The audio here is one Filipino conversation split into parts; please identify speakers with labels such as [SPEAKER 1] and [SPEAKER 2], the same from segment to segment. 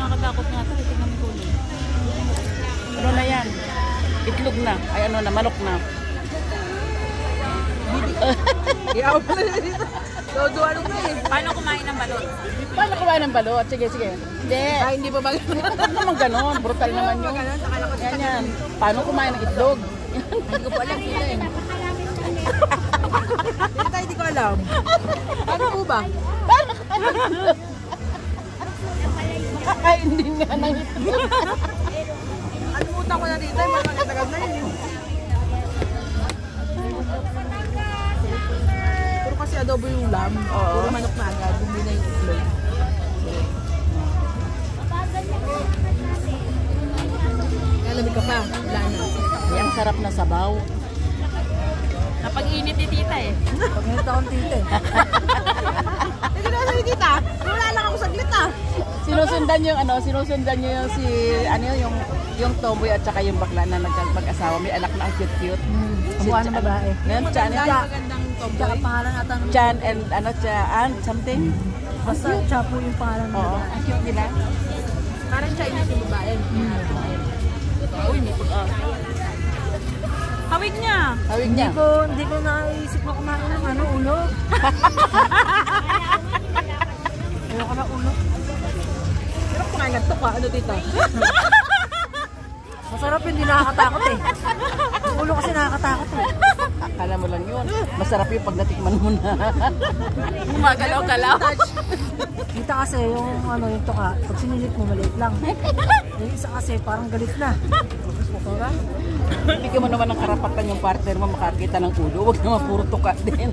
[SPEAKER 1] nakakatakot nga ito. Tingnan mo kulay.
[SPEAKER 2] Ano na yan? Itlog na. Ay ano na, manok na.
[SPEAKER 3] Iyaw pa na dito. Dodo-ano na eh.
[SPEAKER 1] Paano kumain ng balot?
[SPEAKER 2] Paano kumain ng balot? Sige, sige. Hindi.
[SPEAKER 3] Ay, hindi pa ba gano'n?
[SPEAKER 2] Huwag naman ganon. Brutal naman yun. Yan yan. Paano kumain ng itlog?
[SPEAKER 3] Hindi ko pa alam sila eh. Hindi ko alam. Ano po ba?
[SPEAKER 2] Makakain din nga ng itlog.
[SPEAKER 3] Alimutan ko na dito. Tagal na yun. Puro kasi adobo yung lam. Puro manok na agad. Hindi na yung itlog. Lamig ka pa. Wala na.
[SPEAKER 2] Ay, ang sarap na sabaw.
[SPEAKER 1] Napag-init ni tita eh.
[SPEAKER 3] Pag-init akong tita eh. Hindi na sa'yo tita. Wala lang ako saglit ah.
[SPEAKER 2] Sinusundan yung sinusundan niyo yung yung tomboy at saka yung bakla na nagkapag-asawa. May anak na ang cute-cute.
[SPEAKER 3] Kamukha ng babae.
[SPEAKER 2] Yan, Chan and
[SPEAKER 3] Magandang tomboy. Tsaka pangalan ata ng
[SPEAKER 2] Chan and Chan something.
[SPEAKER 3] Basta Chapo yung pangalan ng
[SPEAKER 2] Oo,
[SPEAKER 3] babae.
[SPEAKER 2] ang cute nila.
[SPEAKER 3] Parang Chinese yung babae.
[SPEAKER 2] Uy, may pag
[SPEAKER 1] Hawig niya.
[SPEAKER 2] Hawig niya.
[SPEAKER 3] Hindi ko naisip na kumain ng ulo. Ayoko na ulo. Pero kumain na ito ka, tita? Masarap yun, hindi nakakatakot eh. Yung ulo kasi nakakatakot eh.
[SPEAKER 2] Akala mo lang yun. Masarap yung pag natikman mo na.
[SPEAKER 1] Gumagalaw-galaw.
[SPEAKER 3] Kita kasi yung yung tuka, pag sinilit mo maliit lang. Yung isa kasi parang galit na. Diba?
[SPEAKER 2] Bigyan mo naman ng karapatan yung partner mo makakita ng ulo. Huwag naman puro tuka din.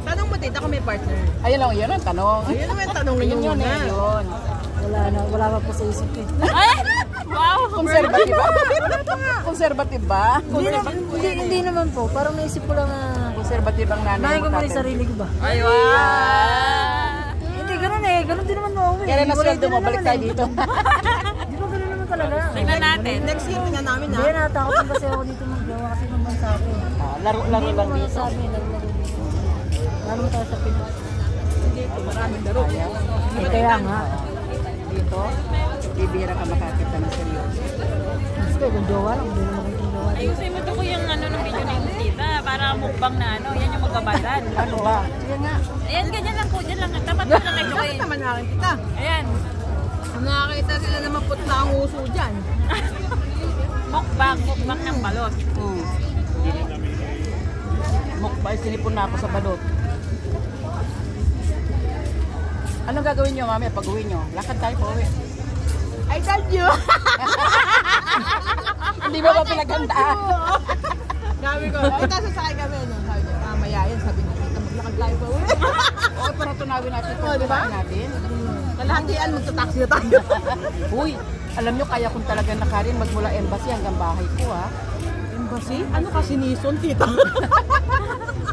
[SPEAKER 3] Tanong mo tita kung may partner.
[SPEAKER 2] Ayun lang, yun ang tanong.
[SPEAKER 3] Ayun naman yung tanong ninyo
[SPEAKER 2] Yun
[SPEAKER 3] muna.
[SPEAKER 2] yun.
[SPEAKER 3] Wala pa po sa isip eh.
[SPEAKER 1] Ay! Wow!
[SPEAKER 2] Konserbative ba? Konserbative ba?
[SPEAKER 3] Hindi naman po. Parang naisip ko lang na
[SPEAKER 2] Konserbative ang nanay
[SPEAKER 3] nahin ko
[SPEAKER 2] mo.
[SPEAKER 3] muna yung sarili ko ba?
[SPEAKER 1] Ay, wow!
[SPEAKER 3] Hindi, ganun eh. Ganun din naman ako eh.
[SPEAKER 2] Kaya na sweldo mo, balik tayo dito.
[SPEAKER 3] Di ba ganun naman talaga?
[SPEAKER 1] Tingnan natin.
[SPEAKER 3] Next year, tingnan namin ha. Hindi, natakot lang kasi ako dito maggawa kasi naman sa akin.
[SPEAKER 2] Laro-laro lang
[SPEAKER 3] Hindi
[SPEAKER 2] dito.
[SPEAKER 3] mo sabi, laro-laro dito. Laro tayo sa Pinas.
[SPEAKER 2] Dito, maraming laro.
[SPEAKER 3] Kaya nga.
[SPEAKER 2] Dito, bibira ka makakita ng seryoso.
[SPEAKER 3] Gusto kung jowa lang, hindi naman kung jowa.
[SPEAKER 1] Ayusin mo ito ko yung ng video ni tita. Para mukbang na yan yung magbabalan.
[SPEAKER 2] Ano ba? Sige nga.
[SPEAKER 1] Ayan, ganyan lang po. Diyan lang. Tapat mo lang ito eh.
[SPEAKER 3] naman nakakita.
[SPEAKER 1] Ayan.
[SPEAKER 3] Nakakita sila na maputla ang uso dyan.
[SPEAKER 1] Mukbang ng balot.
[SPEAKER 2] Mukbang, sinipon na ako sa balot. Anong gagawin nyo, mami, pag uwi nyo? Lakad tayo po uwi.
[SPEAKER 3] I told you!
[SPEAKER 2] Hindi ba ba pinaghandaan?
[SPEAKER 3] Gabi ko, ay sasakay kami. Sabi niya, mamaya yan, sabi niya, maglakad tayo pa uwi.
[SPEAKER 2] Oo, pero tunawin natin ito.
[SPEAKER 3] Diba?
[SPEAKER 2] Natin.
[SPEAKER 3] Kalahatian, magta-taxi na tayo.
[SPEAKER 2] Uy, alam nyo, kaya kung talaga nakarin magmula embassy hanggang bahay ko, ha?
[SPEAKER 3] Embassy? Ano ka, sinison, tita?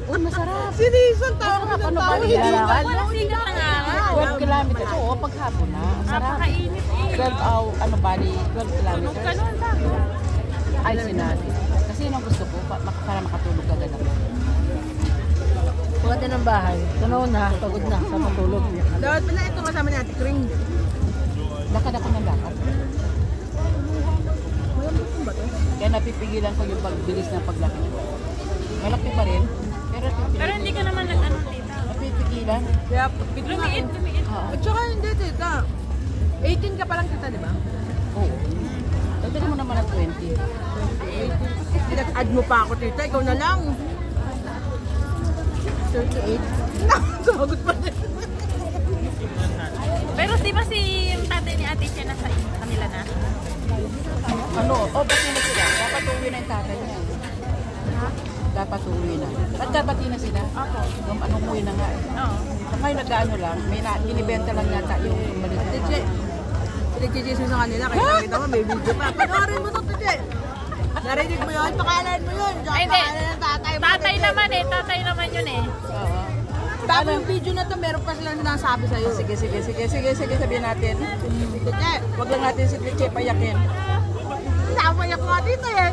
[SPEAKER 2] Uy, masarap.
[SPEAKER 3] Sinison, tawag
[SPEAKER 2] Masarap,
[SPEAKER 3] ng
[SPEAKER 2] ano
[SPEAKER 3] tao.
[SPEAKER 2] ba?
[SPEAKER 3] Hindi
[SPEAKER 2] Nilalakad?
[SPEAKER 1] Wala sigat ng araw.
[SPEAKER 2] 12 kilometers. Oo, paghapon na. Masarap.
[SPEAKER 1] Napakainit eh.
[SPEAKER 2] 12 ano bali, 12
[SPEAKER 1] Tunog
[SPEAKER 2] kilometers.
[SPEAKER 1] ka nun ba?
[SPEAKER 2] Ay, sinabi. Kasi yun ang gusto ko, para makatulog agad ako.
[SPEAKER 3] Pagkati ng bahay, tunaw na, pagod na, sa matulog. Dapat pala ito kasama ni Ate Kring.
[SPEAKER 2] Lakad ako ng lakad.
[SPEAKER 3] Ba to?
[SPEAKER 2] Kaya napipigilan ko yung pagbilis ng paglaki ko. Malaki pa rin, pero
[SPEAKER 1] Pero hindi ka naman nag-ano tita.
[SPEAKER 2] napipigilan.
[SPEAKER 3] Kaya,
[SPEAKER 1] Lumiit.
[SPEAKER 2] Oo.
[SPEAKER 3] At saka hindi, tita. 18 ka pa lang, tita, di ba?
[SPEAKER 2] Oo. Dagdagan mo naman ng 20.
[SPEAKER 3] Pinag-add mo pa ako, tita. Ikaw na lang. 38. Sagot pa rin.
[SPEAKER 1] Pero di ba si yung tatay ni ate siya nasa kanila na?
[SPEAKER 2] Ano? Bati na sila. Dapat uwi na yung tatay niya. Dapat uwi na. At dapat na sila.
[SPEAKER 1] Ako.
[SPEAKER 2] Anong uwi na nga eh.
[SPEAKER 1] Oo.
[SPEAKER 2] Ngayon nag-ano lang, may binibenta lang yata yung maliit na
[SPEAKER 3] Tite, pinag-Jesus sa kanila. Kaya nakita mo, may video pa. Panoorin mo to, Tite. Narinig mo yun? Pakalan mo yun.
[SPEAKER 1] Ay, hindi.
[SPEAKER 3] Pakalan ng tatay mo.
[SPEAKER 1] Tatay
[SPEAKER 3] Tite.
[SPEAKER 1] naman eh. Tatay naman yun eh.
[SPEAKER 2] Oo.
[SPEAKER 3] Bago yung video na to, meron pa silang nasabi sa'yo.
[SPEAKER 2] Sige, sabihin natin.
[SPEAKER 3] Tite,
[SPEAKER 2] Huwag lang natin si Tiche payakin.
[SPEAKER 3] napayak nga dito eh.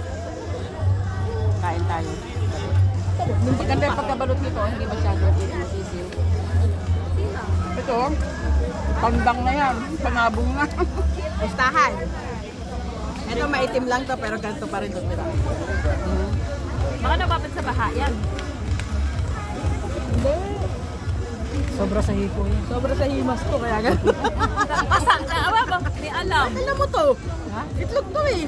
[SPEAKER 2] Kain tayo. Maganda yung pagkabalot nito, hindi masyado masisiw. Ito, Pandang na yan. Panabong na.
[SPEAKER 4] Listahan. Ito maitim lang to pero ganito pa rin to.
[SPEAKER 1] Baka napapit sa baha yan.
[SPEAKER 3] Sobra sa hiko yun.
[SPEAKER 4] Sobra sa himas ko kaya ganito.
[SPEAKER 1] Basta na, awa bang di alam.
[SPEAKER 4] Alam mo to? Itlog to eh.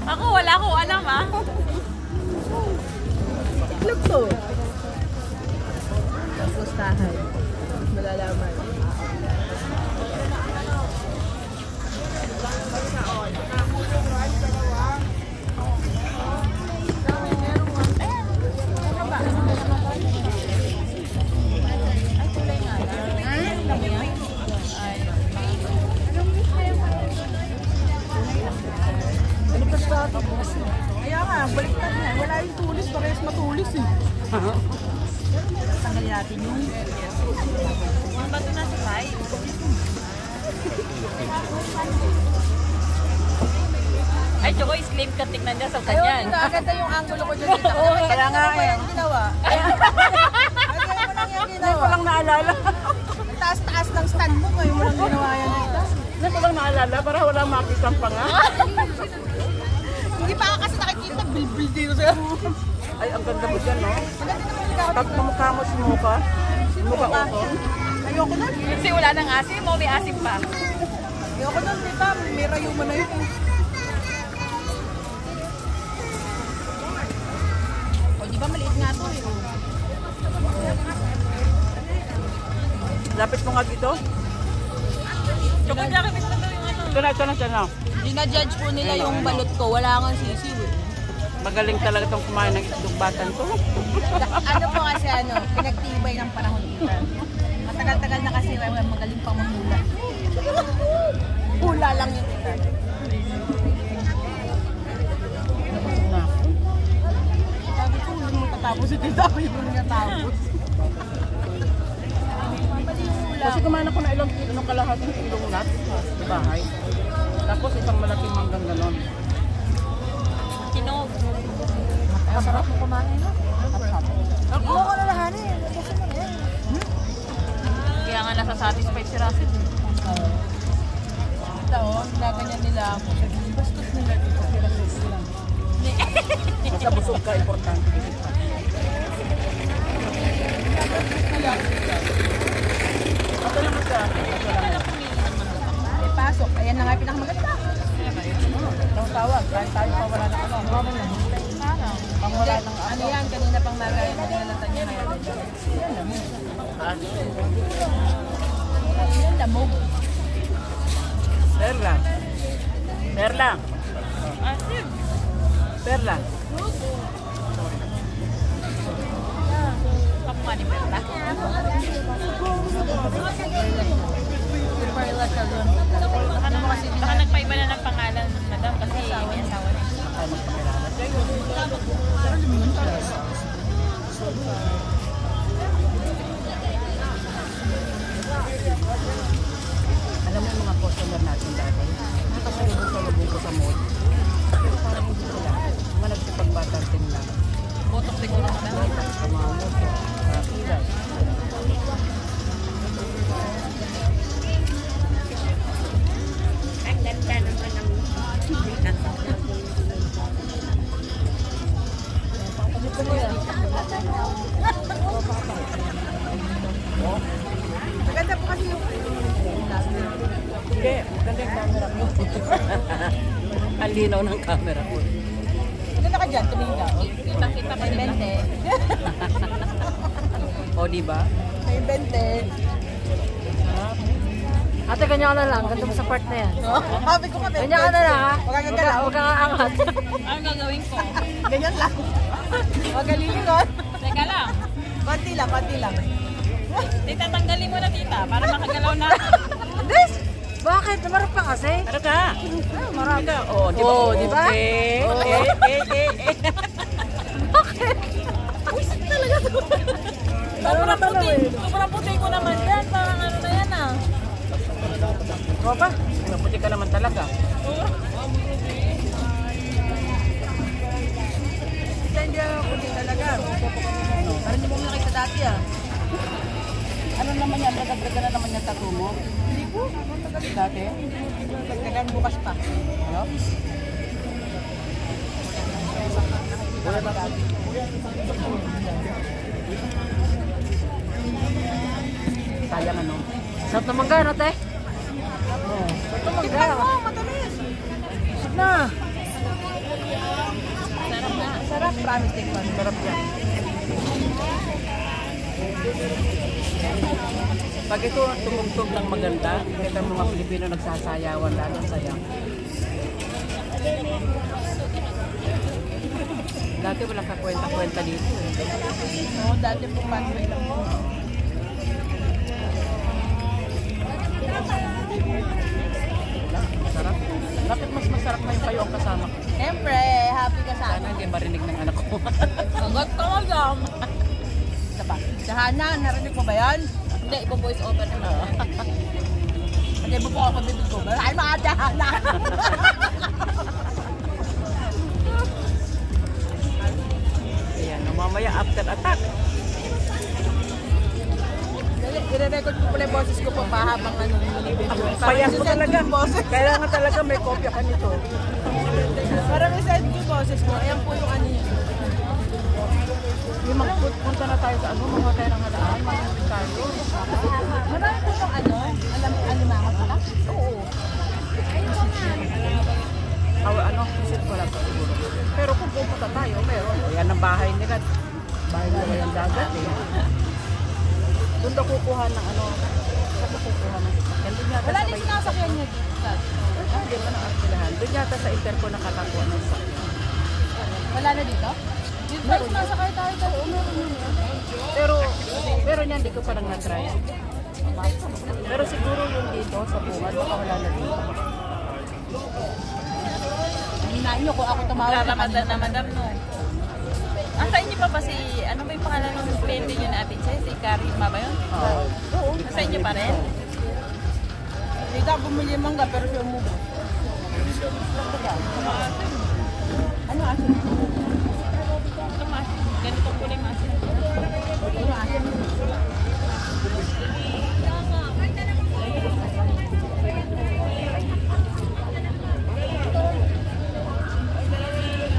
[SPEAKER 1] Ako wala akong alam ah.
[SPEAKER 4] Itlog to. Listahan. Malalaman. Kaya nga, baliktad na. Wala yung tulis, parehas matulis eh. Tanggalin natin yung
[SPEAKER 1] Ang bato na sa side. Ay, Choco, slim ka tignan niya sa kanyan.
[SPEAKER 4] Agad yung angulo ko dyan dito.
[SPEAKER 2] Oo, kaya nga eh.
[SPEAKER 4] Ang ginawa. Ay, mo lang yung
[SPEAKER 2] Hindi
[SPEAKER 4] ginawa.
[SPEAKER 2] ko lang naalala.
[SPEAKER 4] Ang taas-taas ng stand mo, ngayon mo lang ginawa yan dito.
[SPEAKER 2] Hindi ko lang naalala para wala makitang pa nga.
[SPEAKER 4] Hindi pa kasi nakikita, bilbil dito sa'yo.
[SPEAKER 2] Ay, ang ganda mo dyan, no?
[SPEAKER 4] Maganda naman ikaw.
[SPEAKER 2] Pag mukha mo si Mocha, Mocha.
[SPEAKER 4] Ayoko nun.
[SPEAKER 1] Kasi wala nang asim o may asim pa.
[SPEAKER 4] Ayoko nun, di ba? May rayuma na yun. O, di ba maliit nga to eh.
[SPEAKER 2] Lapit mo nga dito.
[SPEAKER 1] Choco, nakipit na daw yung ano.
[SPEAKER 2] Ito na.
[SPEAKER 4] Dina-judge po nila yung balot ko, wala kang sisiw eh.
[SPEAKER 2] Magaling talaga itong kumain ng itlog batan to.
[SPEAKER 4] Ano po kasi pinagtibay ng panahon dito. Matagal-tagal na kasi magaling pang manghula. Hula lang yung ito. Sabi ko, hindi mo tatapos ito. Hindi mo natapos.
[SPEAKER 2] Kasi kumain ako na ilang kilo, kalahating kilong nut sa bahay. Tapos isang malaking manggang ganon.
[SPEAKER 1] Kinog.
[SPEAKER 3] Masarap mo kumain, no? Ako ko na lahat eh.
[SPEAKER 1] Kaya nga nasa-satisfied si Russell.
[SPEAKER 4] Ito, naganyan nila ako. Bastos nila dito. Sila.
[SPEAKER 2] Basta busog ka, importante. Ito naman siya.
[SPEAKER 4] May pasok. Ayan na nga yung pinakamaganda.
[SPEAKER 2] Ang tawag, kahit tayo pa wala na ano. Pang wala ng
[SPEAKER 4] Ano yan? Kanina pang nagaya na nalatan niya ngayon. Yan, lamog.
[SPEAKER 2] Perla. Perla.
[SPEAKER 1] Asim.
[SPEAKER 2] Perla.
[SPEAKER 1] Kamu nga ni Berta. Baka nagpaiba na ng pangalan ng madam kasi may asawa na.
[SPEAKER 2] Ay, magpakilala. Alam mo yung mga customer natin dati, nakasalubong ko sa mall. Pero parang hindi sila. Mga nagsipagbatarting lang.
[SPEAKER 1] Botok siguro na.
[SPEAKER 2] Sa mga moto, mga kilay.
[SPEAKER 1] Ang ganda naman ng
[SPEAKER 4] Maganda po kasi yung
[SPEAKER 2] Hindi, maganda yung camera ko. Ang linaw ng camera ko.
[SPEAKER 4] maganda ka dyan, tumingin ka.
[SPEAKER 1] Kita-kita pa nila.
[SPEAKER 2] O, diba?
[SPEAKER 4] May 20.
[SPEAKER 3] Ate, ganyan ka na lang. Ganda mo sa part na yan.
[SPEAKER 4] Sabi ko ka,
[SPEAKER 3] Ganyan ka na lang, ha?
[SPEAKER 4] Huwag kang gagalaw.
[SPEAKER 3] Huwag kang aangat.
[SPEAKER 1] Anong gagawin ko?
[SPEAKER 4] Ganyan lang. Huwag kang lilingon.
[SPEAKER 1] Teka lang.
[SPEAKER 4] Konti lang, konti lang.
[SPEAKER 1] Tita, tanggalin mo na tita para makagalaw na.
[SPEAKER 3] Des! Bakit? Marap ka kasi.
[SPEAKER 2] Ano ka?
[SPEAKER 3] Marap.
[SPEAKER 2] O, diba?
[SPEAKER 3] Oh, di ba?
[SPEAKER 1] Sobrang puti. Sobrang puti ko naman yan. Parang ano na yan ah.
[SPEAKER 2] O ba? Naputi ka naman talaga.
[SPEAKER 4] Hindi ako kunti talaga. Parang hindi mo nakita dati ah.
[SPEAKER 2] Ano naman yan? Dagat-dagat na naman yung tattoo mo?
[SPEAKER 4] Hindi po.
[SPEAKER 2] Dati?
[SPEAKER 4] Dagdagan bukas pa.
[SPEAKER 2] Ano? Sayang ano?
[SPEAKER 3] Sarap na mangga, no, te? Sarap na mangga.
[SPEAKER 4] Matamis.
[SPEAKER 3] Sarap na.
[SPEAKER 4] Sarap, promise take one.
[SPEAKER 2] Sarap yan. Pag ito tumugtog ng maganda, kita mga Pilipino nagsasayawan lalo sayang. Dati walang kakwenta-kwenta dito eh.
[SPEAKER 4] Oo, dati po panway lang po.
[SPEAKER 2] Masarap. Bakit mas masarap na yung kayo ang kasama ko?
[SPEAKER 4] Siyempre, happy ka sa
[SPEAKER 2] Sana hindi marinig ng anak ko.
[SPEAKER 1] Sagot ka nga lang.
[SPEAKER 4] Isa pa. Si Hana, narinig mo ba yan?
[SPEAKER 1] Hindi, ipo-voice over naman.
[SPEAKER 4] Hindi mo po ako bibig ko. Ay, mga Hana!
[SPEAKER 2] Ayan, mamaya after attack.
[SPEAKER 4] I-record ko pala yung boses ko po pa habang ano.
[SPEAKER 2] Payas mo talaga. Kailangan talaga may kopya ka nito.
[SPEAKER 4] Parang isend ko yung boses ko. Ayan po yung ano yun.
[SPEAKER 2] Yung magpunta na tayo sa ano, mga tayo ng halaan, mga tayo.
[SPEAKER 4] Marami po yung ano. Alimangot pala? Oo.
[SPEAKER 2] Ano, visit ko lang siguro. Pero kung pupunta tayo, meron. Yan ang bahay nila. Bahay nila yung dagat eh. Doon daw kukuha ng ano, saan daw kukuha ng sasakyan? Doon yata
[SPEAKER 4] Wala
[SPEAKER 2] sa
[SPEAKER 4] din
[SPEAKER 2] may...
[SPEAKER 4] sinasakyan niya dito.
[SPEAKER 2] Hindi ba ng arkilahan? Doon yata sa Interco nakakuha ng sasakyan.
[SPEAKER 4] Wala na dito? Dito tayo sumasakay tayo tayo. Meron yun.
[SPEAKER 2] Pero niya, hindi ko parang na-try. Pero siguro yung dito sa bungad, baka wala na dito.
[SPEAKER 4] Hinahin niyo kung ako tumawag.
[SPEAKER 1] Ramadan na madam no. Asa inyo pa ba si, ano ba yung pangalan ng cliente nyo na Ate Che? Si Karima ba yun?
[SPEAKER 2] Oo.
[SPEAKER 1] Nasa inyo pa rin?
[SPEAKER 4] Dito ako bumili yung mangga pero siya umubo. Ano asin?
[SPEAKER 1] Ito mas, ganito po yung mas.
[SPEAKER 4] Ano asin?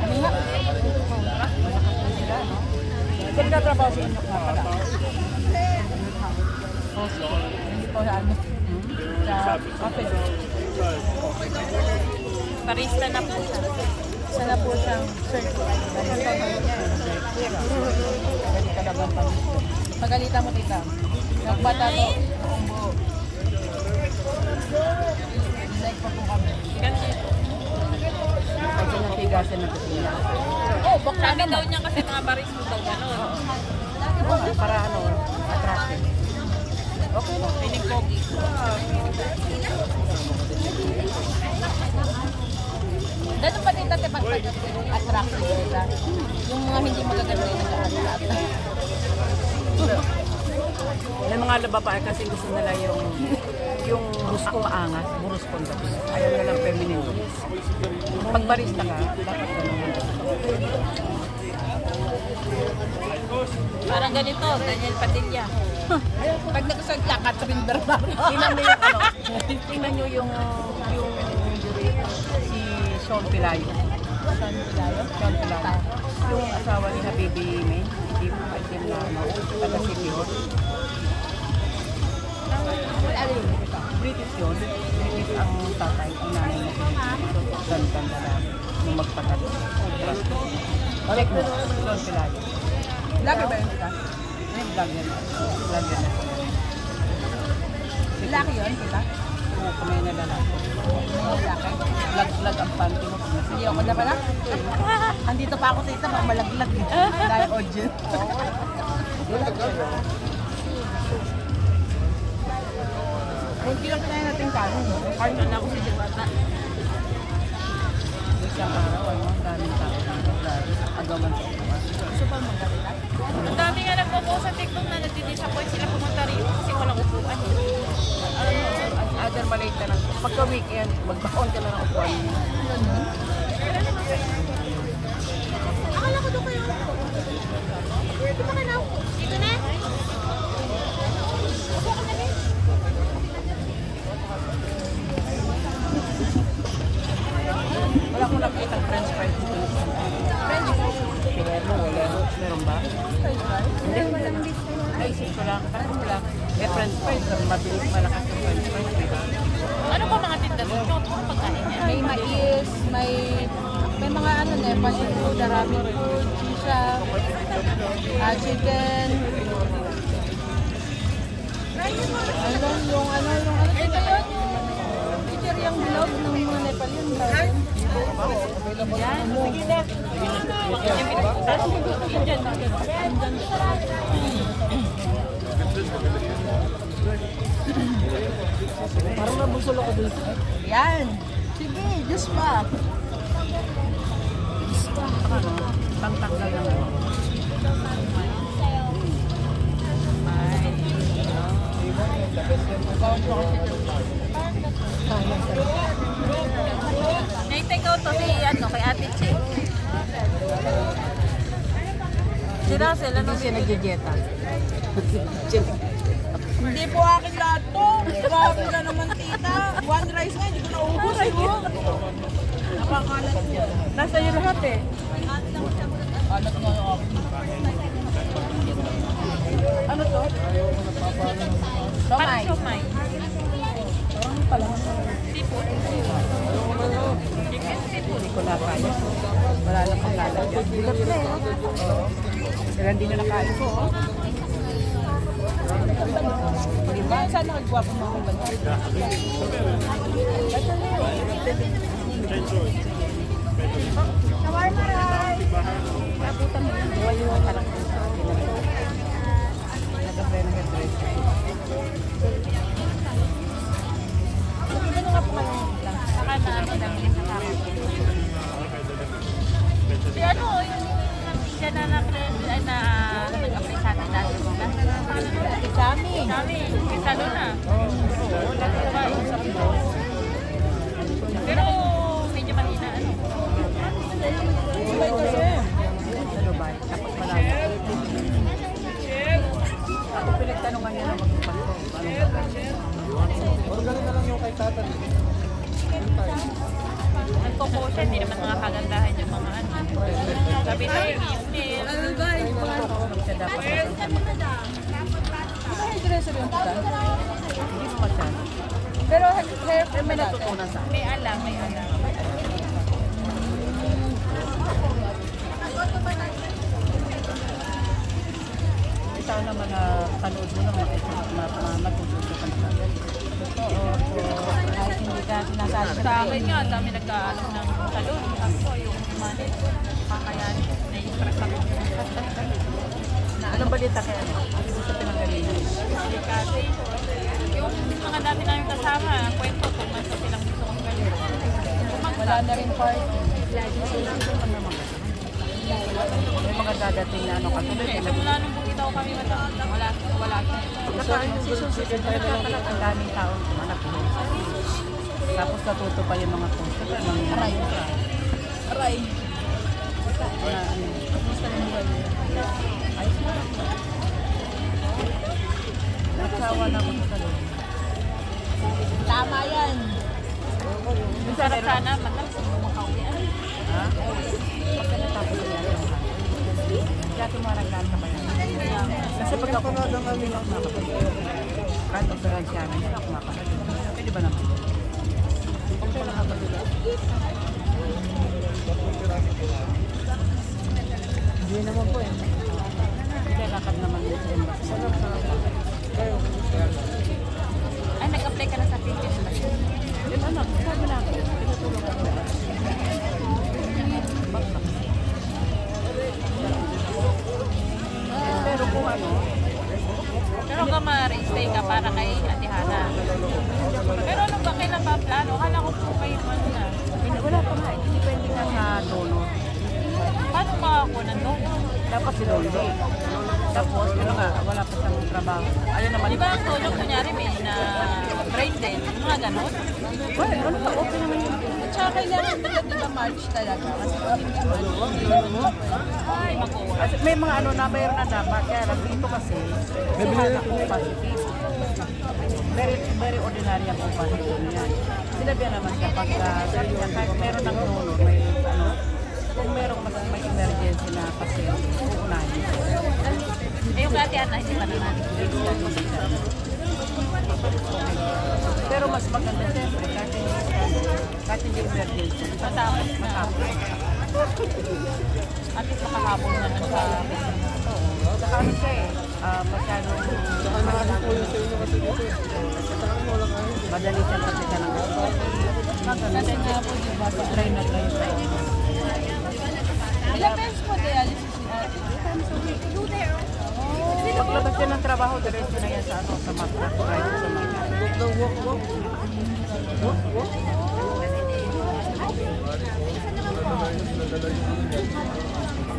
[SPEAKER 4] Ano nga?
[SPEAKER 2] Saan nagtatrabaho si Inok nga pala?
[SPEAKER 4] Hindi po sa ano. Sa cafe.
[SPEAKER 1] Barista na po siya.
[SPEAKER 4] Sana po siyang certified.
[SPEAKER 2] Pwede talagang pang-gusto.
[SPEAKER 4] Pagalitan mo tita. Nagbata to. Ang buo. Like pa po kami.
[SPEAKER 1] Ganito.
[SPEAKER 2] Pwede nang tigasin na kusina.
[SPEAKER 4] Oh, baka
[SPEAKER 1] Sabi daw niya kasi mga barista daw gano'n.
[SPEAKER 2] Para ano, attractive. Okay na.
[SPEAKER 1] Pinig pogi.
[SPEAKER 4] Ganun pa din dati pag attractive sila. Yung mga hindi magaganda yung nag-attract.
[SPEAKER 2] May mga babae kasi gusto nila yung bruskong angas, bruskong dapat. Ayaw nila ng feminine looks. Pag barista ka, dapat ganun.
[SPEAKER 1] Parang ganito, Daniel Padilla.
[SPEAKER 4] Pag nagsasaklakat sa Binderbar.
[SPEAKER 2] Tingnan mo yung ano, tingnan nyo yung si Sean Pilayo.
[SPEAKER 4] Saan sila?
[SPEAKER 2] Sean Pilayo. Yung asawa ni Habibi May, itim na ano, taga City Hall. British yun. British ang tatay, ang nanay mo. Ganda na lang. Yung magpatat. Check mo, Sean Pilayo.
[SPEAKER 4] Lagi ba yun kita?
[SPEAKER 2] Ay, vlogger na. Vlogger na.
[SPEAKER 4] Laki yun kita?
[SPEAKER 2] Oo, kamay na lalaki.
[SPEAKER 4] Laki?
[SPEAKER 2] Vlog ang panty mo.
[SPEAKER 4] Hindi ako na pala. Andito pa ako tita, malaglag eh. Dahil audience.
[SPEAKER 2] Kunti lang kinain natin kanin.
[SPEAKER 1] Ano na ako si Diwata.
[SPEAKER 2] Isang araw, ano, ang daming tao dito. Grabe, agawan sa upuan.
[SPEAKER 4] Gusto pa magkalita?
[SPEAKER 1] Ang dami nga nagpo-post sa TikTok na nagdi-disappoint sila pumunta rito kasi walang upuan.
[SPEAKER 2] Other malate ka lang. Pagka weekend, magbaon ka na ng upuan.
[SPEAKER 4] Akala ko doon kayo. Dito ka na. Dito na.
[SPEAKER 2] Hindi, naisip ko lang, parang wala. French fries, mabilis malakas yung French fries, diba?
[SPEAKER 1] Ano pa mga tinda doon? Yung pagkain niya?
[SPEAKER 4] May mais, may mga ano na, passion food, ramen food, shisha, chicken. Ayun, yung ano ito yun? Teacher yung vlog ng mga Nepal yun.
[SPEAKER 1] Yan. Sige na.
[SPEAKER 3] Parang nabusol ako dito.
[SPEAKER 4] Yan. Sige, just pa.
[SPEAKER 2] Tangtak na lang.
[SPEAKER 1] Nai-take out to si kay Ate Che. Si Russell, ano
[SPEAKER 3] Hindi siya nag-dieta.
[SPEAKER 4] Hindi po akin lahat to. Grabe ka naman, tita. One rice nga, hindi ko naubos. Nakakalat niya.
[SPEAKER 1] Nasa iyo lahat eh.
[SPEAKER 4] Alat nga yung akin. Ano to?
[SPEAKER 1] Parang
[SPEAKER 4] Somay.
[SPEAKER 1] siomay. Seafood. Chicken seafood.
[SPEAKER 2] Hindi ko na kaya. Wala na kang lalagyan.
[SPEAKER 3] Bigat na eh.
[SPEAKER 2] Pero hindi na nakain ko, oh.
[SPEAKER 4] Diba? Saan nakagwapo mo akong bansa? Shawarma rice!
[SPEAKER 2] Nabutan mo yun. Iwan yung harap ko sa akin. Nag-apply ng headdress.
[SPEAKER 4] Ano nga po kayo?
[SPEAKER 1] Saka na ano lang yung kasama. Si ano, yung siya na nag-apply sa atin dati.
[SPEAKER 4] Sami.
[SPEAKER 1] Kami, may salon na. Pero medyo mahina ano.
[SPEAKER 4] Sabay kasi.
[SPEAKER 2] Sa Dubai. Tapos malaki. Ako pinagtanungan niya na magpapasko. Organic na lang yung kay Tata.
[SPEAKER 1] Nagpo-post siya, hindi naman mga kagandahan yung mga ano. Sabi sa yung email.
[SPEAKER 2] Siya dapat
[SPEAKER 4] Ano hairdresser yung tita?
[SPEAKER 2] hindi mo masyado.
[SPEAKER 4] Pero hair
[SPEAKER 2] Eh, may natutunan sa akin.
[SPEAKER 1] May alam, may alam.
[SPEAKER 2] Ikaw naman na panood mo naman matututo ka na agad.
[SPEAKER 4] Kahit hindi ka sinasali
[SPEAKER 1] Sa akin nga, dami nagkaalam ng salon. Ako, yung manit, kakayanin. Nai-stress ako.
[SPEAKER 2] Anong balita kaya? Hindi mo sa pinanggalingan.
[SPEAKER 1] Kasi yung mga dati namin kasama, kwento, pumunta silang gusto kong galing.
[SPEAKER 4] Wala na rin party.
[SPEAKER 2] May mga dadating na ano katulad.
[SPEAKER 1] Kasi simula nung bumitaw kami wala.
[SPEAKER 2] Nakain yung season 6. Nagkakalat ang daming taong kumanak. Tapos natuto pa yung mga post.
[SPEAKER 4] Aray. Aray.
[SPEAKER 2] Kamusta na buhay niya? Ayos na. Nagsawa na ako sa salon.
[SPEAKER 4] Tama yan.
[SPEAKER 1] Sarap sana, matalas mo makauwi.
[SPEAKER 2] Ha? Pagka natapos na yan. Kaya tumaraglan ka ba yan? Kasi pag ako nadang kami lang nakapagod. Kahit ang sarag siya namin, ako makapagod. Pwede ba naman? Okay lang ako dito.
[SPEAKER 3] Hindi naman po eh.
[SPEAKER 2] Kaya lakad naman dito sa embassy.
[SPEAKER 1] Ay, nag-apply ka na sa Philippines ba?
[SPEAKER 2] Yung anak, sabi na ako, tinutulog ako. Bakit? Pero kung ano,
[SPEAKER 1] Pero ka ma-stay ka para kay Ate Hana. Pero ano ba, kailan ba ang plano? Akala ko po kayo ano na.
[SPEAKER 2] wala pa nga, depende nga sa donor.
[SPEAKER 1] Paano makakuha ng doon?
[SPEAKER 2] Dapat si Lolo. Tapos, ano nga, wala pa siyang trabaho. Ayun naman.
[SPEAKER 1] Di ba ang tulong kunyari may na brain din? Mga ganon?
[SPEAKER 2] Well, ano pa, okay naman yun.
[SPEAKER 4] At saka kailangan nila di ba March talaga? Kasi
[SPEAKER 1] Ay, makuha.
[SPEAKER 2] Kasi may mga ano na mayroon na dapat. Kaya lang dito kasi, si Hana ko positive. Very ordinary ang positive niya. Sinabihan naman siya pag sabi niya, kahit meron ng donor, may ano, kung merong may emergency na pasyente, uunahin niya.
[SPEAKER 1] Eh, Yung ate Ana, hindi pa naman.
[SPEAKER 2] Pero mas maganda siyempre kahit hindi emergency.
[SPEAKER 1] Matapos na. At least makahabol naman sa...
[SPEAKER 2] Oo. Saka ano siya eh, masyadong... Madali siyang pasikan ng gusto.
[SPEAKER 1] Kasi nga po, di ba?
[SPEAKER 2] Try na try.
[SPEAKER 4] Ilang beses po dialysis si ate?
[SPEAKER 2] Paglabas yan ng trabaho, diretso na yan sa ano, sa Makra. Private sa Makra. Walk.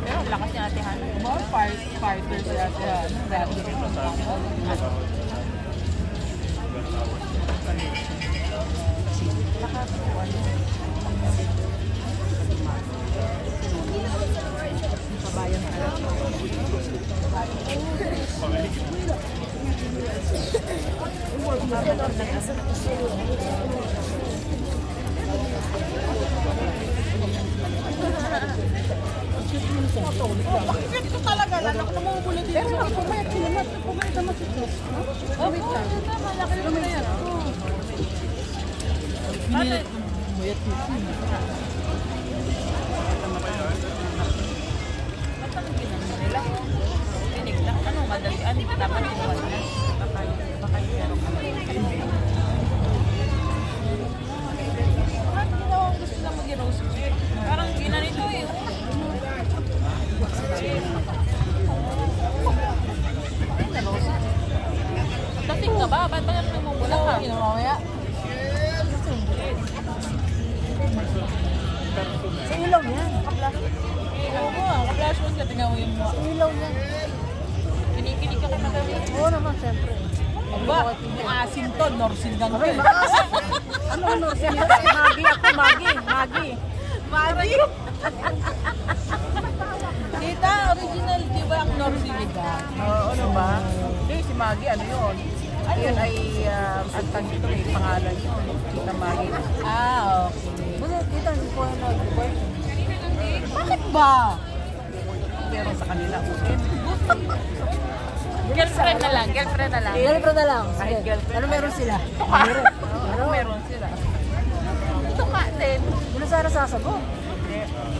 [SPEAKER 1] Pero ang lakas niya ate Hana.
[SPEAKER 4] Mga fighter si ate Hana. Grabe. Bakit ko talaga lalak na mabubuli dito? Pero ako pumayat sila mat. Pumayat naman si Tos. Wait lang. Malaki naman na yan.
[SPEAKER 1] Bakit?
[SPEAKER 4] Pumayat dito.
[SPEAKER 1] Ba't ang ginano nila? Tinig lang. Ano, madali. Ano, dapat inuwan na. Baka yung meron ka. Bakit ginawa ko gusto lang mag-rose? Parang ginanito eh. Tasing ka ba? Ba't ba namumula ka?
[SPEAKER 4] Mamaya.
[SPEAKER 3] Sa ilaw yan.
[SPEAKER 4] Oo, ka-flash mo ka. Tingnan mo yung mga.
[SPEAKER 3] Sa ilaw yan.
[SPEAKER 1] Kinikinig ka kay madami.
[SPEAKER 3] Oo naman, siyempre.
[SPEAKER 4] Aba, yung asin to, norsin gang
[SPEAKER 3] Okay,
[SPEAKER 4] to.
[SPEAKER 3] makas. Ano, Norsin? Magi ako, Magi.
[SPEAKER 4] Magi! Tita, original, di ba ang norsin ka?
[SPEAKER 2] Oo, ano ba? Hindi, si Maggie, ano yun? Ayun ay, ang tag dito, may pangalan yun. Kita Maggie.
[SPEAKER 4] Ah, okay.
[SPEAKER 3] Buti, dito, hindi po yung nag-boy.
[SPEAKER 4] Bakit ba?
[SPEAKER 2] Pero sa kanila, ulit.
[SPEAKER 1] Girlfriend na lang.
[SPEAKER 3] Girlfriend na lang.
[SPEAKER 2] Kahit
[SPEAKER 3] Sige.
[SPEAKER 2] girlfriend
[SPEAKER 3] Ano meron sila?
[SPEAKER 2] Pero meron sila.
[SPEAKER 1] Ito ka din.
[SPEAKER 3] Hindi na sana sasagot.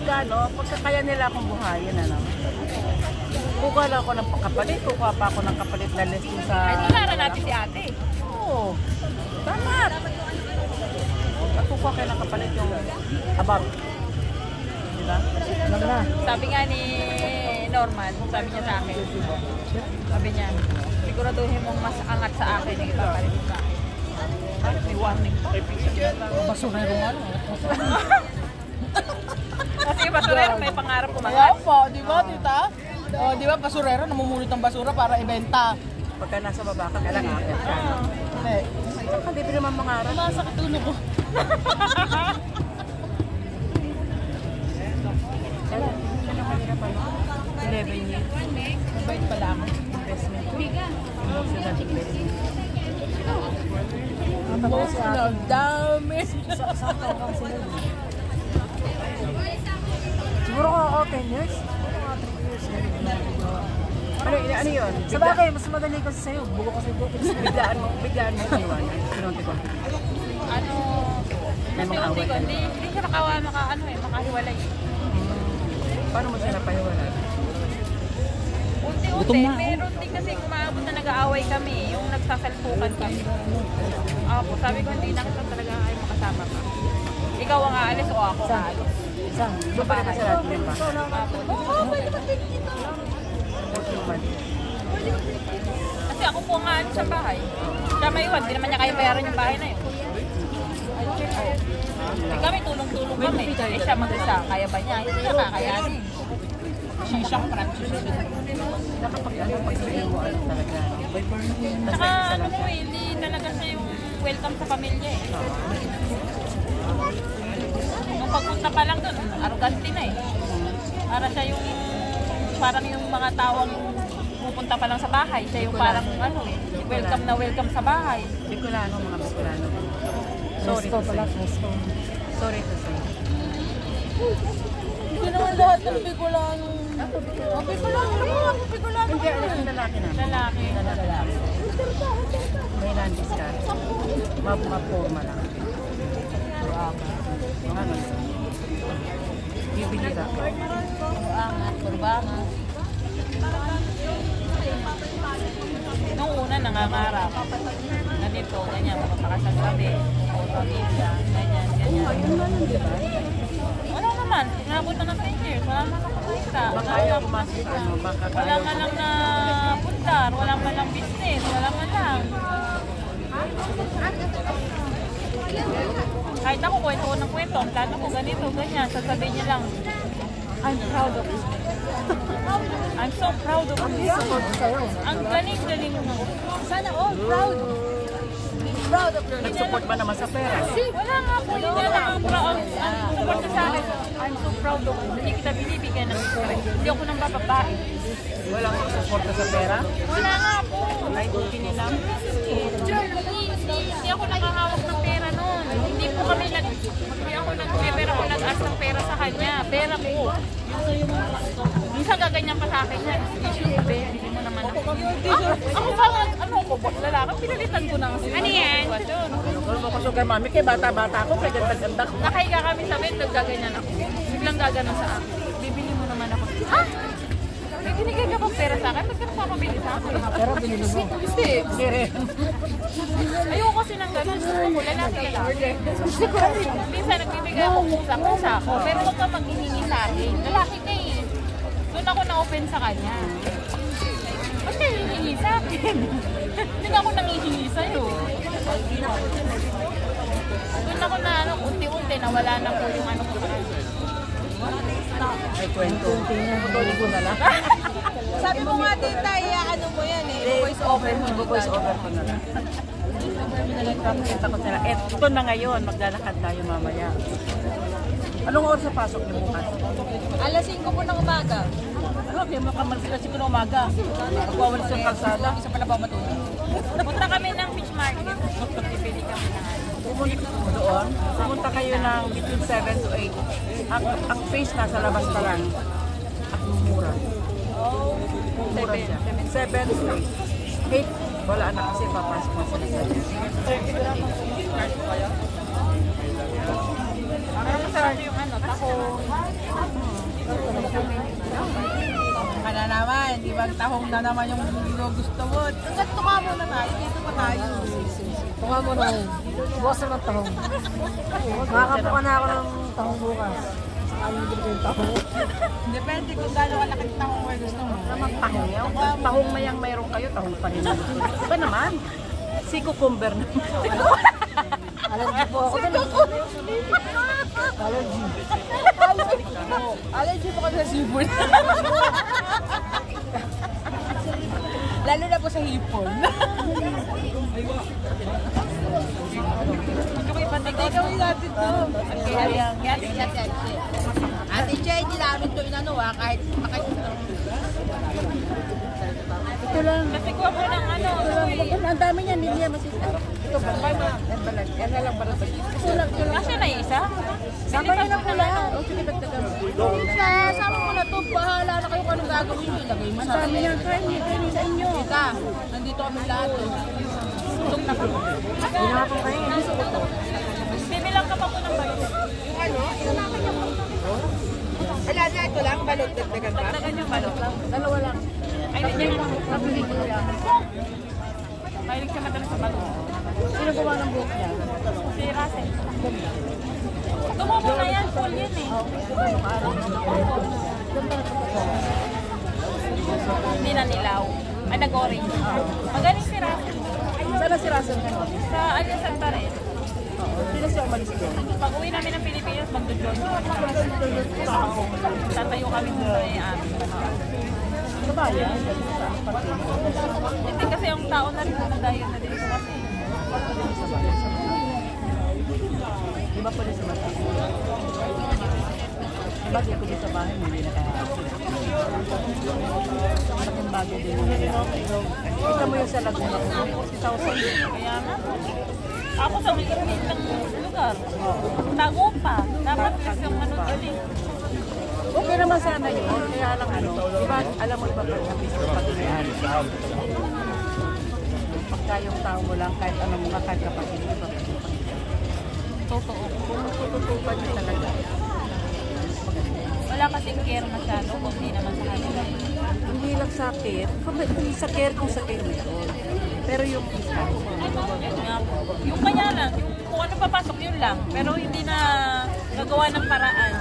[SPEAKER 2] Gano, pagkakaya nila akong buhayin, ano? Kukuha lang ako ng kapalit, kukuha pa ako ng kapalit na less sa...
[SPEAKER 1] Ay, tulara natin si ate.
[SPEAKER 2] Oo. Tama. At kukuha kayo ng kapalit yung above. Diba?
[SPEAKER 3] Alam na.
[SPEAKER 1] Sabi nga ni Norman, sabi niya sa akin. Sabi niya, siguraduhin mong mas angat sa akin yung ipapalit sa akin. Ay, may warning pa.
[SPEAKER 4] Basurero nga no?
[SPEAKER 1] Kasi basurero may pangarap
[SPEAKER 4] Kaya
[SPEAKER 1] kumangat.
[SPEAKER 4] po, di ba tita? O, di ba basurero, namumulot ng basura para ibenta.
[SPEAKER 2] Pagka nasa baba ka, kailangan akit ka.
[SPEAKER 4] Hindi.
[SPEAKER 2] Hindi pa naman mangarap.
[SPEAKER 4] Masakit ulo ko.
[SPEAKER 2] Kailan mahirap ano? 11 years.
[SPEAKER 4] Mabait pala ako.
[SPEAKER 2] Investment. Emotional investment.
[SPEAKER 4] Emotional damage.
[SPEAKER 3] Saan ka lang sila? Siguro ko ako 10 years. Mga 3 years.
[SPEAKER 2] Ano yun?
[SPEAKER 3] Sa bagay, mas madali kasi sa'yo. Bugo kasi buko.
[SPEAKER 2] Biglaan mo iwan. Pinunti ko.
[SPEAKER 1] Ano,
[SPEAKER 2] May mga away.
[SPEAKER 1] hindi siya makahiwalay.
[SPEAKER 2] Paano mo siya napahiwalay?
[SPEAKER 1] Unti-unti, meron din kasi umabot na nag-aaway kami, yung nagsasalpukan kami. Ako, sabi ko, hindi na kita talaga ay makasama ka. Ikaw ang aalis o ako ang aalis.
[SPEAKER 3] Saan?
[SPEAKER 2] Doon pa rin kasi natin yung ba?
[SPEAKER 1] Oo, pwede ba din kita? Kasi ako po ang aalis sa bahay. Siya may iwan, di naman niya kaya bayaran yung bahay na yun. Eh, kami tulong-tulong kami. Eh siya mag-isa, kaya ba niya? Hindi niya kakayanin.
[SPEAKER 4] Sisang practice.
[SPEAKER 2] Nakapag sabihin mo ano talaga.
[SPEAKER 1] Saka ano mo eh, hindi talaga siya yung welcome sa pamilya eh. Nung pagpunta pa lang doon, arrogante na eh. Parang yung mga tawang pupunta pa lang sa bahay, siya yung parang ano eh, welcome sa bahay.
[SPEAKER 2] Bicolano, mga Bicolano.
[SPEAKER 3] Sorry ko pala. Sorry.
[SPEAKER 2] Sorry to say.
[SPEAKER 4] Hindi naman lahat ng Bicolano. Bicolano.
[SPEAKER 2] Hindi, ano lalaki na.
[SPEAKER 1] Lalaki.
[SPEAKER 2] Lalaki. May non-discard. Maporma lang. Ano? Bibili ka.
[SPEAKER 1] Angat, kurbangat. Nung una nangangarap. Ganito, ganyan, makapakasal kami. Pamilya, ganyan, ganyan.
[SPEAKER 2] Ayun na lang, di ba?
[SPEAKER 1] Wala naman, inabot na ng 10 years. Wala naman nakakita.
[SPEAKER 2] Baka ayaw pumasok ano, baka
[SPEAKER 1] Wala man lang na pundar, wala man lang business, wala man lang. Kahit ako kwento ko ng kwento, ang plano ko ganito, ganyan, sasabihin niya lang, I'm proud of you. I'm so proud of you. Ang galing-galing mo. Sana all proud. Proud of you.
[SPEAKER 2] nag-support ba naman sa pera?
[SPEAKER 1] Wala nga po, hindi na lang ang proud. Ang support niya sa akin, I'm so proud of you. Hindi kita binibigyan ng support. Hindi ako nang bababae.
[SPEAKER 2] Walang support sa pera?
[SPEAKER 1] Wala nga po.
[SPEAKER 2] Ay, hindi nila.
[SPEAKER 1] Hindi ako nakahawak ng pera noon. Hindi po kami hindi ako nag-pera o nag-ask ng pera sa kanya. Pera ko. Minsan gaganyan pa sa akin yan. Bili mo naman ako. Ako pa nga, ano ko, lalaki, pinalitan ko na. Ano yan?
[SPEAKER 2] Ano mo ko sugar mami? Kaya bata-bata ako, kaya ganda-ganda ko.
[SPEAKER 1] Nakahiga kami sa bed, naggaganyan ako. Biglang gaganon sa akin. Bibili mo naman ako. Ha? May binigay ka pa pera sa akin? Ba't ka napapabili sa akin?
[SPEAKER 3] Pero binili mo.
[SPEAKER 1] Hindi.
[SPEAKER 2] Hindi rin.
[SPEAKER 1] Ayoko kasi ng ganun. Gusto ko lalaki. Minsan nagbibigay ako pusa ako. Pero huwag ka maghihingi sa akin. Lalaki ka eh. Doon ako na-open sa kanya. Ba't ka hihingi sa akin? Hindi na ako nangihingi sa'yo. Doon ako na unti-unti nawala na po yung ano ko sa kanya.
[SPEAKER 2] Ay, kwento. Tuloy ko na lang.
[SPEAKER 4] Sabi mo nga tita, ano mo yan eh.
[SPEAKER 2] Voice over mo. Voice over ko na lang. Kita ko sila. Ito na ngayon, maglalakad tayo mamaya. Anong oras sa pasok niyo bukas?
[SPEAKER 4] Alas 5 po ng umaga.
[SPEAKER 2] Ano, kaya makamal sila siguro umaga. Magwawalis yung kalsada.
[SPEAKER 4] Isa pala ba matulog?
[SPEAKER 1] Punta kami ng fish market. Bibili kami ng ano.
[SPEAKER 2] Doon, pumunta kayo ng between 7 to 8. Ang face nasa labas pa lang. At mura. Mura siya. 7 to 8. 8, wala na kasi papasok na sila sa
[SPEAKER 1] Pero masarap yung ano, taho.
[SPEAKER 4] Ka na naman, ibang tahong na naman yung gusto mo. Ganto ka muna tayo, dito pa tayo.
[SPEAKER 3] Tunga mo na yun. Bukas na ng tahong. Makakapuka na ako ng tahong bukas. Saka yung bili ko yung tahong.
[SPEAKER 4] Depende kung gaano kalaki yung tahong mo gusto mo.
[SPEAKER 2] Naman tahong yan. Tahong mayang mayroon kayo, tahong pa rin. Iba naman. Si cucumber naman.
[SPEAKER 3] Allergy po ako dun. Allergy.
[SPEAKER 4] Allergy po kasi sa seafood. Lalo na po sa hipon. Gawin natin to. Ate Che, hindi namin to inano kahit
[SPEAKER 2] Ito lang.
[SPEAKER 1] Kasi kuha ko ng ano.
[SPEAKER 2] Ang dami niyan, hindi niya masisa. Ito ba? Yan ba lang? Yan na lang para sa ito lang.
[SPEAKER 1] Kasi na isa.
[SPEAKER 2] Sama niyo na pala. O sige, dagdagan mo.
[SPEAKER 4] sama mo na to. Bahala na kayo kung anong gagawin nyo. Ilagay mo sa
[SPEAKER 2] Dami yan, kain sa inyo.
[SPEAKER 4] Tita, nandito kami lahat.
[SPEAKER 1] Tulog na ko.
[SPEAKER 3] Hindi na ako kayo.
[SPEAKER 1] Bibilang ka pa po ng bayo.
[SPEAKER 4] Wala na, ito lang. Balot, dagdagan ba?
[SPEAKER 1] Dagdagan yung balot lang.
[SPEAKER 2] Dalawa lang.
[SPEAKER 1] Ay, hindi niya lang. Nabili ko lang. Mahilig siya madalas sa balot.
[SPEAKER 2] Sino gawa ng buhok niya?
[SPEAKER 1] Si Russell. Tumubo na yan. Full yan eh. Hindi na nilaw. Ay, nag-orange. Magaling si Russell.
[SPEAKER 2] Sana si Russell ngayon?
[SPEAKER 1] Sa Alias Santa Red.
[SPEAKER 2] Sino siya umalis doon?
[SPEAKER 1] Pag uwi namin ng Pilipinas, magdudyon. Tatayo kami sa amin.
[SPEAKER 2] Sa bayan?
[SPEAKER 1] Hindi kasi yung tao na rin nadayo na din kasi.
[SPEAKER 2] Di ba pwede sa mata? Diba dito sa bahay, hindi na kaya malaking bago din. Kita mo yung sa Laguna, 40,000.
[SPEAKER 1] Kaya nga. Ako sa maliit ng lugar. Tago pa. Dapat kasi yung ano dyan eh.
[SPEAKER 2] Okay naman sana yun. Kaya lang ano, di ba, alam mo ba pag may-ari? Pagka yung tao mo lang, kahit ano mo nga, kahit kapatid mo,
[SPEAKER 1] Totoo.
[SPEAKER 2] kung tututupan niyo talaga.
[SPEAKER 1] Wala kasing care masyado kung di naman sa kanila.
[SPEAKER 2] Hindi lang sa care, sa care kung sa care meron. Pero yung isa,
[SPEAKER 1] Yun nga po. Yung kanya lang, yung kung ano papasok yun lang. Pero hindi na gagawa ng paraan.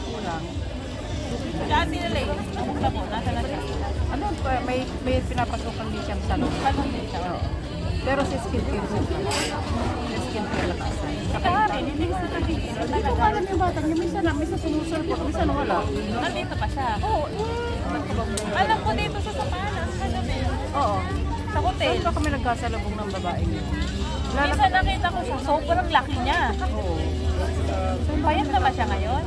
[SPEAKER 2] kulang.
[SPEAKER 1] Dati nila eh. Napunta mo, nasa na siya.
[SPEAKER 2] Ano, may pinapasukan din siyang salon.
[SPEAKER 1] Salon din siya.
[SPEAKER 2] Oo. Pero si skin care siya. Si skin care lang kasi.
[SPEAKER 1] Saka rin, hindi ko sa tabigil.
[SPEAKER 2] Dito pa lang yung bata niya, minsan sumusulpot, minsan wala.
[SPEAKER 1] Nandito pa siya. Oo. Alam ko dito sa Sapanas. Ano ba yun?
[SPEAKER 2] Oo.
[SPEAKER 1] Sa hotel.
[SPEAKER 2] Saan ba kami nagkasalubong ng babae niya?
[SPEAKER 1] Minsan nakita ko siya, sobrang laki niya.
[SPEAKER 2] Oo.
[SPEAKER 1] Payat na ba siya ngayon?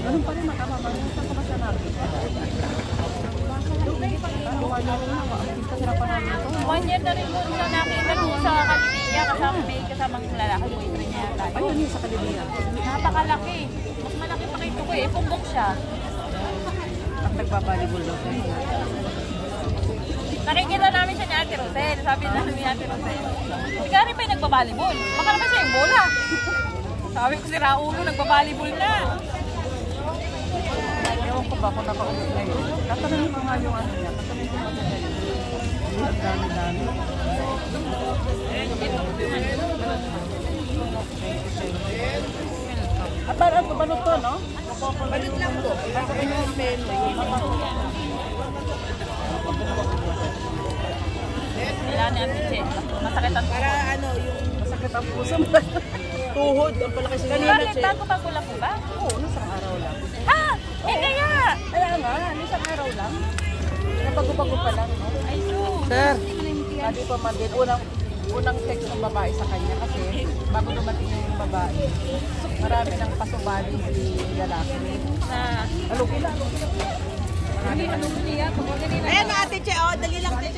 [SPEAKER 2] Ganun pa rin makamabang. Saan ko ba siya nakita? Kasi na pa namin ito.
[SPEAKER 1] 1 year na rin po siya nakita doon sa Kalibia kasama may kasamang lalaki boyfriend niya tayo.
[SPEAKER 2] Ayun yun sa Kalibia.
[SPEAKER 1] Napakalaki. Mas malaki pa kay Tukoy. Eh, pumbok siya.
[SPEAKER 2] At nagbabalibol daw siya.
[SPEAKER 1] Nakikita namin siya ni Ate Rosel. Sabi namin ni Ate Rosel. Si Kari pa yung nagbabalibol. Baka naman siya yung bola. Sabi ko si Raulo nagbabalibol na.
[SPEAKER 2] Ewan ko ba kung nakaulit na yun. Tatanungin ko nga yung ano niya. Tatanungin ko nga niya. Ang dami-dami. At balot to, no? Balot lang po. Basta yung pelo.
[SPEAKER 1] Kailangan ni Ate Che. Masakit ang
[SPEAKER 4] Para ano, yung
[SPEAKER 2] Masakit ang puso mo.
[SPEAKER 4] tuhod, ang palaki sa kanina,
[SPEAKER 1] Bakit?
[SPEAKER 4] Che.
[SPEAKER 1] Bago pa ko lang po ba?
[SPEAKER 2] Oo, isang araw lang.
[SPEAKER 1] Ah! Eh kaya!
[SPEAKER 2] Kaya nga, isang araw lang. Nabago-bago pa lang, no?
[SPEAKER 1] Ay, sus!
[SPEAKER 2] Sir! Sabi pa man din, unang text ng babae sa kanya kasi bago dumating na yung babae, marami ng pasubali si lalaki.
[SPEAKER 1] Na,
[SPEAKER 2] Alukin na.
[SPEAKER 1] hindi na niya.
[SPEAKER 4] Ayan na, Ate Che, oh, dali lang, Ate Che.